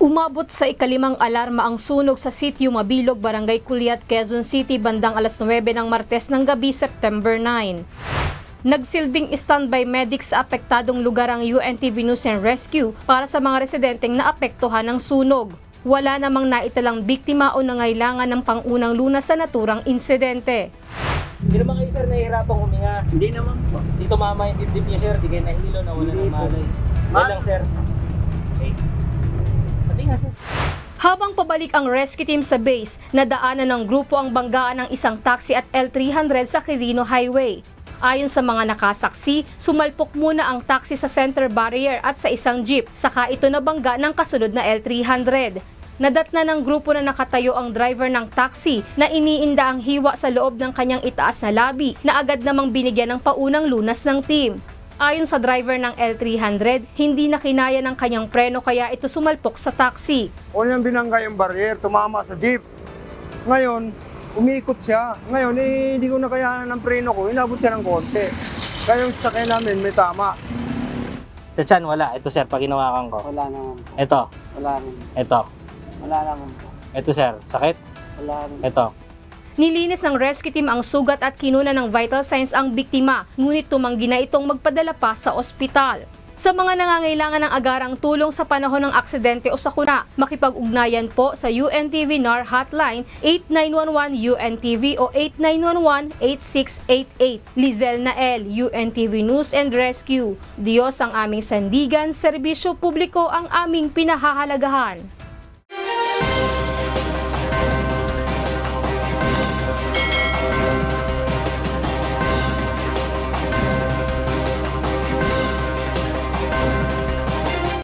Umabot sa ikalimang alarma ang sunog sa sitio Mabilog, Barangay Culiat, Quezon City bandang alas 9 ng Martes ng gabi, September 9. Nagsilbing standby medics sa apektadong lugar ang UNTV News and Rescue para sa mga residenteng naapektuhan ng sunog. Wala namang naitalang biktima o nangailangan ng pangunang lunas sa naturang insidente. Hindi naman kayo sir nahihirapang huminga? Hindi naman po. Di tumama yung dibdib niya sir, di kayo nahilo na wala ng malay. Yan lang sir. Okay. Pati nga sir. Habang pabalik ang rescue team sa base, nadaanan ng grupo ang banggaan ng isang taxi at L300 sa Quirino Highway. Ayon sa mga nakasaksi, sumalpok muna ang taxi sa center barrier at sa isang jeep, saka ito nabangga ng kasunod na L300. Nadatna ng grupo na nakatayo ang driver ng taxi na iniinda ang hiwa sa loob ng kanyang itaas na labi na agad namang binigyan ng paunang lunas ng team. Ayon sa driver ng L300, hindi na kinaya ng kanyang preno kaya ito sumalpok sa taxi. Unang binangga yung barrier, tumama sa jeep. Ngayon, umiikot siya. Ngayon, hindi ko nakayanan ng preno ko, inabot siya ng konti. Kaya yung sasakyan namin may tama. Sa tiyan wala. Ito sir, pag hinawakan ko. Wala naman po. Ito. Wala naman. Ito. Wala naman po. Ito sir, sakit? Wala naman. Ito. Nilinis ng rescue team ang sugat at kinuna ng vital signs ang biktima, ngunit tumanggi na itong magpadala pa sa ospital. Sa mga nangangailangan ng agarang tulong sa panahon ng aksidente o sakuna, makipag-ugnayan po sa UNTV NAR Hotline 8911 UNTV o 8911-8688. Lizel Nael, UNTV News and Rescue. Diyos ang aming sandigan, serbisyo publiko ang aming pinahahalagahan.